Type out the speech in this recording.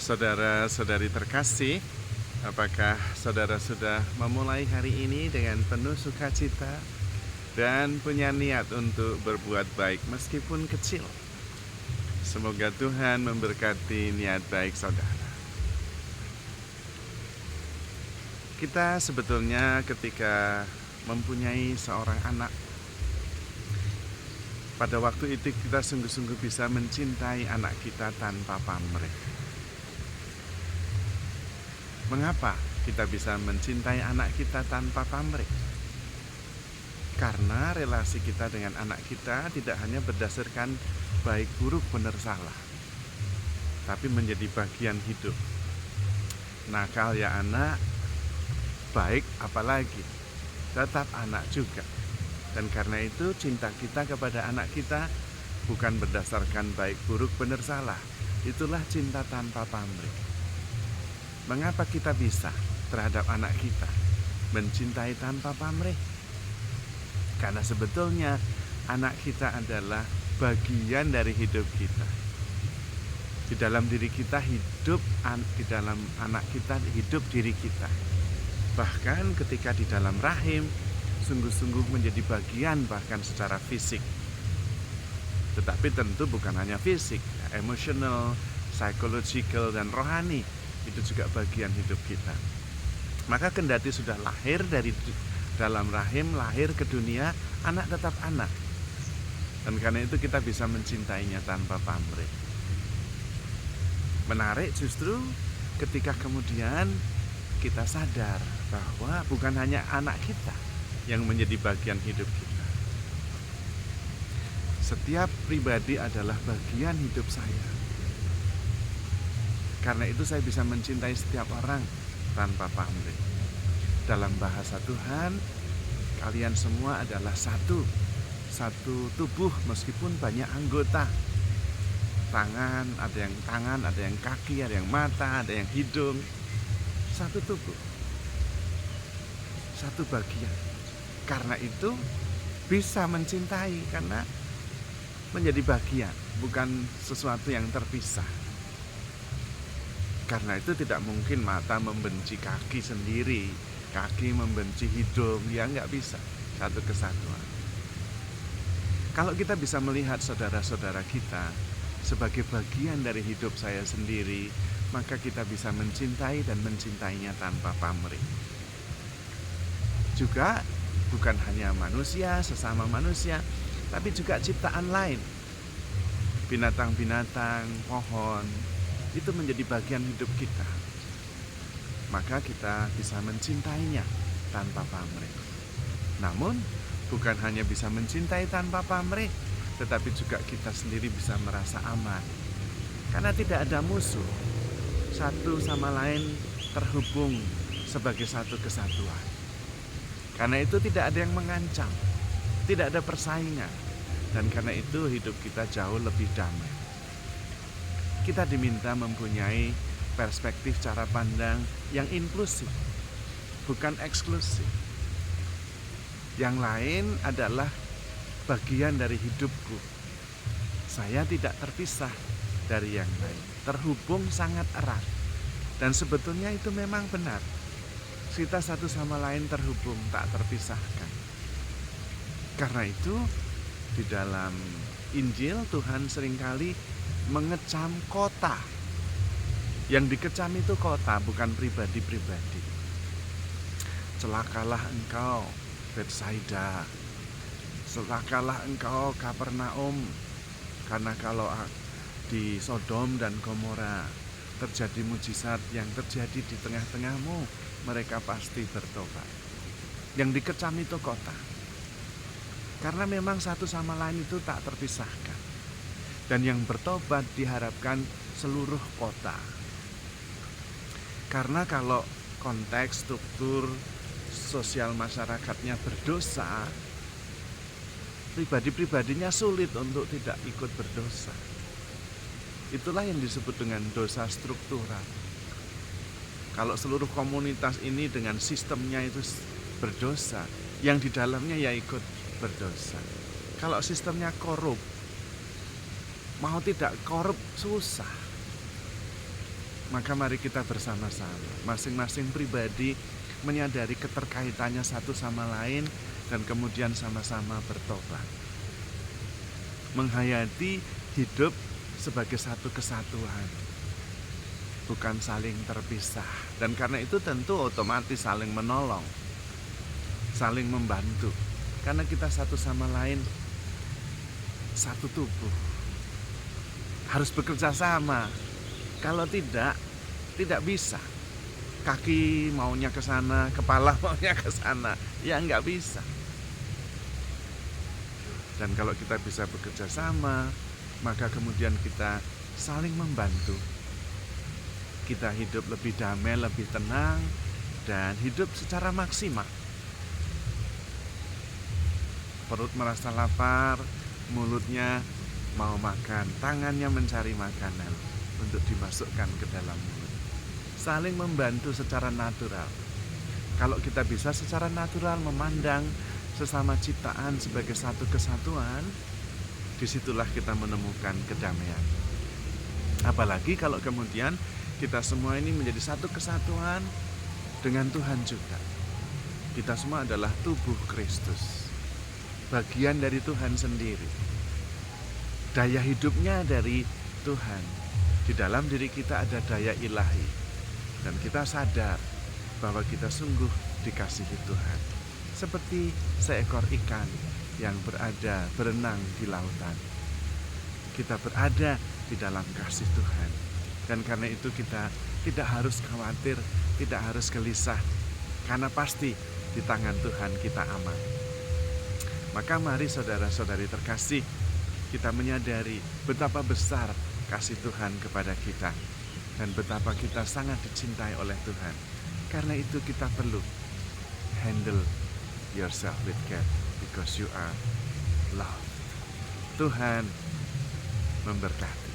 Saudara-saudari terkasih, apakah saudara sudah memulai hari ini dengan penuh sukacita dan punya niat untuk berbuat baik meskipun kecil? Semoga Tuhan memberkati niat baik saudara. Kita sebetulnya ketika mempunyai seorang anak, pada waktu itu kita sungguh-sungguh bisa mencintai anak kita tanpa pamrih. Mengapa kita bisa mencintai anak kita tanpa pamrih? Karena relasi kita dengan anak kita tidak hanya berdasarkan baik buruk benar salah, tapi menjadi bagian hidup. Nakal ya anak, baik apalagi, tetap anak juga. Dan karena itu cinta kita kepada anak kita bukan berdasarkan baik buruk benar salah. Itulah cinta tanpa pamrih. Mengapa kita bisa terhadap anak kita mencintai tanpa pamrih? Karena sebetulnya anak kita adalah bagian dari hidup kita. Di dalam diri kita hidup, di dalam anak kita hidup diri kita. Bahkan ketika di dalam rahim, sungguh-sungguh menjadi bagian bahkan secara fisik. Tetapi tentu bukan hanya fisik, emosional, psychological, dan rohani. Itu juga bagian hidup kita. Maka kendati sudah lahir dari dalam rahim, lahir ke dunia, anak tetap anak. Dan karena itu kita bisa mencintainya tanpa pamrih. Menarik justru ketika kemudian kita sadar bahwa bukan hanya anak kita yang menjadi bagian hidup kita. Setiap pribadi adalah bagian hidup saya. Karena itu saya bisa mencintai setiap orang tanpa pamrih. Dalam bahasa Tuhan, kalian semua adalah satu tubuh meskipun banyak anggota. Ada yang kaki, ada yang mata, ada yang hidung. Satu tubuh, satu bagian. Karena itu bisa mencintai karena menjadi bagian, bukan sesuatu yang terpisah. Karena itu tidak mungkin mata membenci kaki sendiri, kaki membenci hidung, ya nggak bisa, satu kesatuan. Kalau kita bisa melihat saudara-saudara kita sebagai bagian dari hidup saya sendiri, maka kita bisa mencintai dan mencintainya tanpa pamrih. Juga bukan hanya manusia, sesama manusia, tapi juga ciptaan lain. Binatang-binatang, pohon, itu menjadi bagian hidup kita. Maka kita bisa mencintainya tanpa pamrih. Namun, bukan hanya bisa mencintai tanpa pamrih, tetapi juga kita sendiri bisa merasa aman. Karena tidak ada musuh. Satu sama lain terhubung sebagai satu kesatuan. Karena itu tidak ada yang mengancam, tidak ada persaingan. Dan karena itu hidup kita jauh lebih damai. Kita diminta mempunyai perspektif cara pandang yang inklusif, bukan eksklusif. Yang lain adalah bagian dari hidupku. Saya tidak terpisah dari yang lain, terhubung sangat erat. Dan sebetulnya itu memang benar. Kita satu sama lain terhubung, tak terpisahkan. Karena itu di dalam Injil Tuhan seringkali mengecam kota. Yang dikecam itu kota, bukan pribadi-pribadi. Celakalah engkau Betsaida, celakalah engkau Kapernaum, karena kalau di Sodom dan Gomora terjadi mujizat yang terjadi di tengah-tengahmu, mereka pasti bertobat. Yang dikecam itu kota. Karena memang satu sama lain itu tak terpisahkan. Dan yang bertobat diharapkan seluruh kota. Karena kalau konteks struktur sosial masyarakatnya berdosa, pribadi-pribadinya sulit untuk tidak ikut berdosa. Itulah yang disebut dengan dosa struktural. Kalau seluruh komunitas ini dengan sistemnya itu berdosa, yang di dalamnya ya ikut berdosa. Kalau sistemnya korup, mau tidak korup susah. Maka mari kita bersama-sama, masing-masing pribadi menyadari keterkaitannya satu sama lain dan kemudian sama-sama bertobat. Menghayati hidup sebagai satu kesatuan, bukan saling terpisah. Dan karena itu tentu otomatis saling menolong, saling membantu. Karena kita satu sama lain satu tubuh, harus bekerja sama. Kalau tidak bisa. Kaki maunya ke sana, kepala maunya ke sana, ya nggak bisa. Dan kalau kita bisa bekerja sama, maka kemudian kita saling membantu. Kita hidup lebih damai, lebih tenang, dan hidup secara maksimal. Perut merasa lapar, mulutnya mau makan, tangannya mencari makanan untuk dimasukkan ke dalam mulut. Saling membantu secara natural. Kalau kita bisa secara natural memandang sesama ciptaan sebagai satu kesatuan, disitulah kita menemukan kedamaian. Apalagi kalau kemudian kita semua ini menjadi satu kesatuan dengan Tuhan juga. Kita semua adalah tubuh Kristus, bagian dari Tuhan sendiri. Daya hidupnya dari Tuhan. Di dalam diri kita ada daya ilahi. Dan kita sadar bahwa kita sungguh dikasihi Tuhan. Seperti seekor ikan yang berenang di lautan. Kita berada di dalam kasih Tuhan. Dan karena itu kita tidak harus khawatir, tidak harus gelisah. Karena pasti di tangan Tuhan kita aman. Maka mari saudara-saudari terkasih, kita menyadari betapa besar kasih Tuhan kepada kita. Dan betapa kita sangat dicintai oleh Tuhan. Karena itu kita perlu handle yourself with care, because you are loved. Tuhan memberkati.